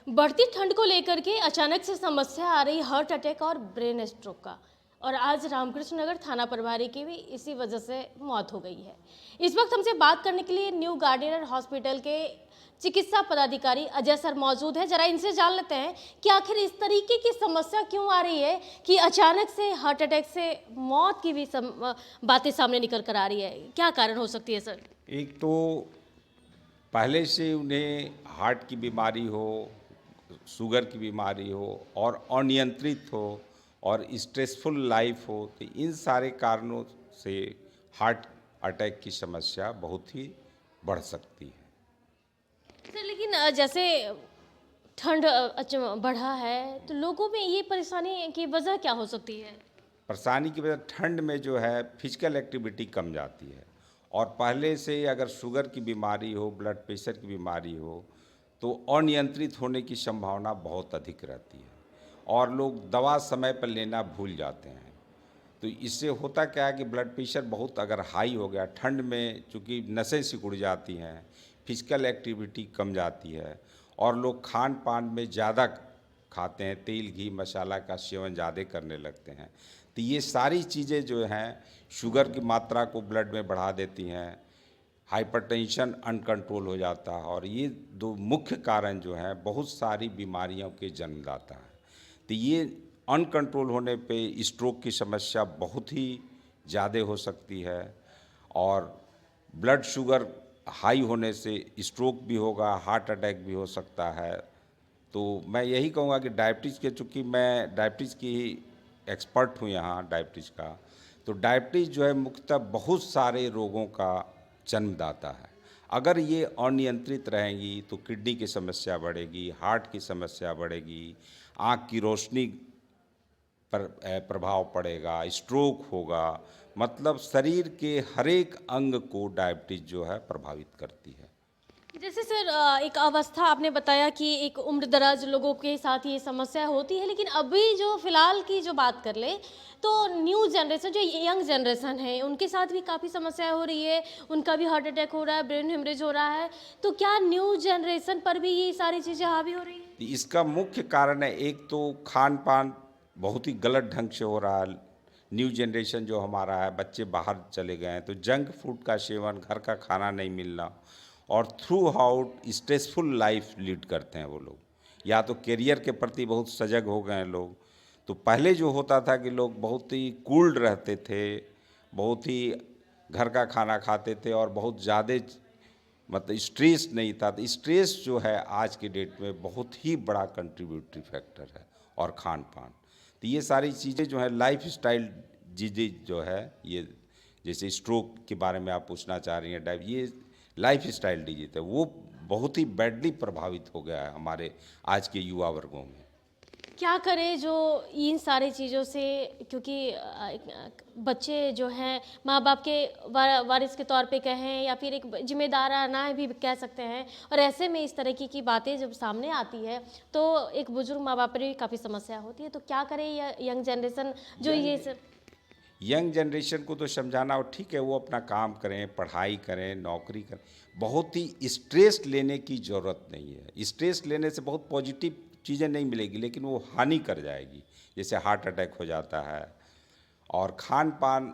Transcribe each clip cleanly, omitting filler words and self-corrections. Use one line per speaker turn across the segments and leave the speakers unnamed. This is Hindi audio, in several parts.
बढ़ती ठंड को लेकर के अचानक से समस्या आ रही हार्ट अटैक और ब्रेन स्ट्रोक का। और आज रामकृष्ण नगर थाना प्रभारी की भी इसी वजह से मौत हो गई है। इस वक्त हमसे बात करने के लिए न्यू गार्डियन हॉस्पिटल के चिकित्सा पदाधिकारी अजय सर मौजूद है। जरा इनसे जान लेते हैं कि आखिर इस तरीके की समस्या क्यों आ रही है कि अचानक से हार्ट अटैक से मौत की भी बातें सामने निकल कर आ रही है। क्या कारण हो सकती है सर?
एक तो पहले से उन्हें हार्ट की बीमारी हो, शुगर की बीमारी हो और अनियंत्रित हो और स्ट्रेसफुल लाइफ हो, तो इन सारे कारणों से हार्ट अटैक की समस्या बहुत ही बढ़ सकती है।
सर लेकिन जैसे ठंड बढ़ा है तो लोगों में ये परेशानी की वजह क्या हो सकती है?
परेशानी की वजह ठंड में जो है फिजिकल एक्टिविटी कम जाती है और पहले से अगर शुगर की बीमारी हो, ब्लड प्रेशर की बीमारी हो, तो अनियंत्रित होने की संभावना बहुत अधिक रहती है और लोग दवा समय पर लेना भूल जाते हैं। तो इससे होता क्या है कि ब्लड प्रेशर बहुत अगर हाई हो गया ठंड में, चूँकि नसें सिकुड़ जाती हैं, फिजिकल एक्टिविटी कम जाती है और लोग खान पान में ज़्यादा खाते हैं, तेल घी मसाला का सेवन ज़्यादा करने लगते हैं। तो ये सारी चीज़ें जो हैं शुगर की मात्रा को ब्लड में बढ़ा देती हैं, हाइपरटेंशन अनकंट्रोल हो जाता है और ये दो मुख्य कारण जो हैं बहुत सारी बीमारियों के जन्मदाता है। तो ये अनकंट्रोल होने पे स्ट्रोक की समस्या बहुत ही ज़्यादा हो सकती है और ब्लड शुगर हाई होने से स्ट्रोक भी होगा, हार्ट अटैक भी हो सकता है। तो मैं यही कहूँगा कि डायबिटीज़ के, चूँकि मैं डायबिटीज़ की ही एक्सपर्ट हूँ यहाँ डायबिटीज़ का, तो डायबिटीज़ जो है मुख्यतः बहुत सारे रोगों का जन्मदाता है। अगर ये अनियंत्रित रहेंगी तो किडनी की समस्या बढ़ेगी, हार्ट की समस्या बढ़ेगी, आँख की रोशनी पर प्रभाव पड़ेगा, स्ट्रोक होगा, मतलब शरीर के हर एक अंग को डायबिटीज़ जो है प्रभावित करती है।
जैसे सर एक अवस्था आपने बताया कि एक उम्र दराज लोगों के साथ ये समस्या होती है, लेकिन अभी जो फिलहाल की जो बात कर ले तो न्यू जनरेशन जो यंग जनरेशन है उनके साथ भी काफ़ी समस्या हो रही है। उनका भी हार्ट अटैक हो रहा है, ब्रेन हेमरेज हो रहा है। तो क्या न्यू जनरेशन पर भी ये सारी चीज़ें हावी हो रही है?
इसका मुख्य कारण है, एक तो खान पान बहुत ही गलत ढंग से हो रहा है। न्यू जनरेशन जो हमारा है, बच्चे बाहर चले गए हैं तो जंक फूड का सेवन, घर का खाना नहीं मिलना और through out stressful life lead करते हैं वो लोग। या तो करियर के प्रति बहुत सजग हो गए हैं लोग। तो पहले जो होता था कि लोग बहुत ही कूल्ड रहते थे, बहुत ही घर का खाना खाते थे और बहुत ज़्यादा मतलब स्ट्रेस नहीं था। तो स्ट्रेस जो है आज की डेट में बहुत ही बड़ा कंट्रीब्यूटरी फैक्टर है और खान पान। तो ये सारी चीज़ें जो है लाइफ स्टाइल चीज़ें जो है, ये जैसे स्ट्रोक के बारे में आप पूछना चाह रही हैं, ये लाइफ स्टाइल डिजीज है, वो बहुत ही बैडली प्रभावित हो गया है हमारे आज के युवा वर्गों में।
क्या करें जो इन सारी चीज़ों से, क्योंकि बच्चे जो हैं माँ बाप के वारिस के तौर पे कहें या फिर एक जिम्मेदाराना भी कह सकते हैं, और ऐसे में इस तरह की बातें जब सामने आती है तो एक बुजुर्ग माँ बाप पर भी काफ़ी समस्या होती है। तो क्या करे यंग जनरेशन जो ये सब?
यंग जनरेशन को तो समझाना और ठीक है, वो अपना काम करें, पढ़ाई करें, नौकरी करें, बहुत ही स्ट्रेस लेने की ज़रूरत नहीं है। स्ट्रेस लेने से बहुत पॉजिटिव चीज़ें नहीं मिलेगी लेकिन वो हानि कर जाएगी, जैसे हार्ट अटैक हो जाता है। और खान पान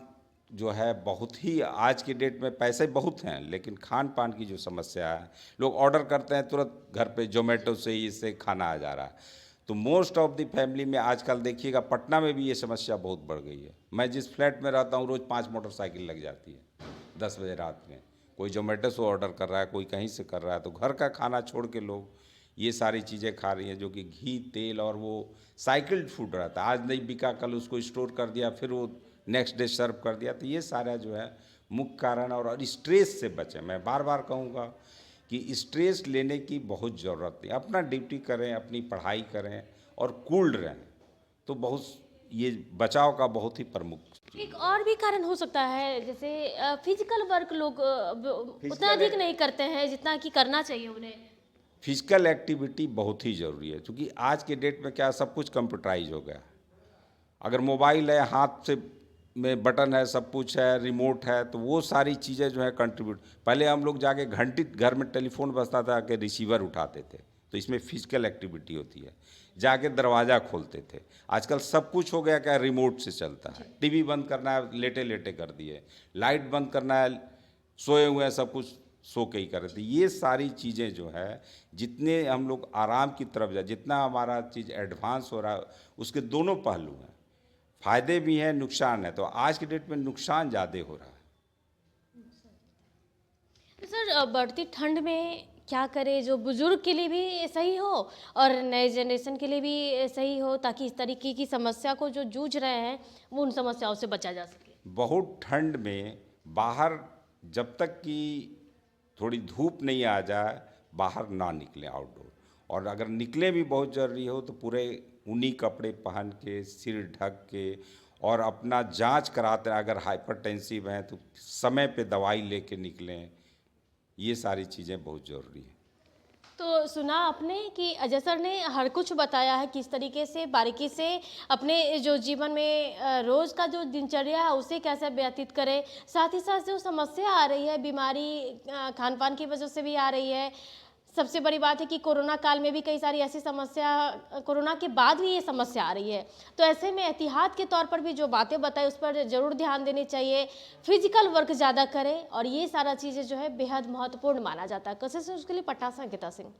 जो है बहुत ही आज की डेट में, पैसे बहुत हैं लेकिन खान पान की जो समस्या है, लोग ऑर्डर करते हैं तुरंत घर पे जोमेटो से ही इससे खाना आ जा रहा है। तो मोस्ट ऑफ द फैमिली में आजकल देखिएगा पटना में भी ये समस्या बहुत बढ़ गई है। मैं जिस फ्लैट में रहता हूँ रोज़ 5 मोटरसाइकिल लग जाती है 10 बजे रात में। कोई जोमेटो से ऑर्डर कर रहा है, कोई कहीं से कर रहा है। तो घर का खाना छोड़ के लोग ये सारी चीज़ें खा रही हैं जो कि घी तेल और वो साइकिल्ड फूड रहता है। आज नहीं बिका कल उसको स्टोर कर दिया, फिर वो नेक्स्ट डे सर्व कर दिया। तो ये सारा जो है मुख्य कारण। और स्ट्रेस से बचें, मैं बार बार कहूँगा कि स्ट्रेस लेने की बहुत ज़रूरत नहीं। अपना ड्यूटी करें, अपनी पढ़ाई करें और कूल्ड रहें, तो बहुत ये बचाव का बहुत ही प्रमुख।
एक और भी कारण हो सकता है, जैसे फिजिकल वर्क लोग उतना अधिक नहीं करते हैं जितना कि करना चाहिए उन्हें।
फिजिकल एक्टिविटी बहुत ही ज़रूरी है क्योंकि आज के डेट में क्या सब कुछ कंप्यूटराइज हो गया। अगर मोबाइल है, हाथ से में बटन है, सब कुछ है, रिमोट है, तो वो सारी चीज़ें जो है कंट्रीब्यूट। पहले हम लोग जाके घंटी घर में टेलीफोन बजता था कि रिसीवर उठाते थे, तो इसमें फिजिकल एक्टिविटी होती है। जाके दरवाज़ा खोलते थे, आजकल सब कुछ हो गया क्या, रिमोट से चलता है। टीवी बंद करना है लेटे लेटे कर दिए, लाइट बंद करना है सोए हुए हैं, सब कुछ सो के ही कर रहे थे। ये सारी चीज़ें जो है, जितने हम लोग आराम की तरफ जाए, जितना हमारा चीज़ एडवांस हो रहा है, उसके दोनों पहलू हैं, फ़ायदे भी हैं, नुकसान है। तो आज के डेट में नुकसान ज़्यादा हो रहा है।
तो सर बढ़ती ठंड में क्या करें जो बुजुर्ग के लिए भी सही हो और नए जनरेशन के लिए भी सही हो, ताकि इस तरीके की समस्या को जो जूझ रहे हैं वो उन समस्याओं से बचा जा सके।
बहुत ठंड में बाहर जब तक कि थोड़ी धूप नहीं आ जाए, बाहर ना निकलें आउटडोर। और अगर निकले भी बहुत ज़रूरी हो तो पूरे ऊनी कपड़े पहन के, सिर ढक के, और अपना जांच कराते हैं। अगर हाइपरटेंसिव हैं तो समय पे दवाई लेके निकलें। ये सारी चीज़ें बहुत ज़रूरी हैं।
तो सुना आपने कि अजय सर ने हर कुछ बताया है, किस तरीके से बारीकी से अपने जो जीवन में रोज़ का जो दिनचर्या है उसे कैसे व्यतीत करें। साथ ही साथ जो समस्या आ रही है, बीमारी खान पान की वजह से भी आ रही है। सबसे बड़ी बात है कि कोरोना काल में भी कई सारी ऐसी समस्या, कोरोना के बाद भी ये समस्या आ रही है। तो ऐसे में एहतियात के तौर पर भी जो बातें बताई उस पर ज़रूर ध्यान देनी चाहिए। फिजिकल वर्क ज़्यादा करें और ये सारा चीज़ें जो है बेहद महत्वपूर्ण माना जाता है। कैसे से उसके लिए पटासा गीता सिंह।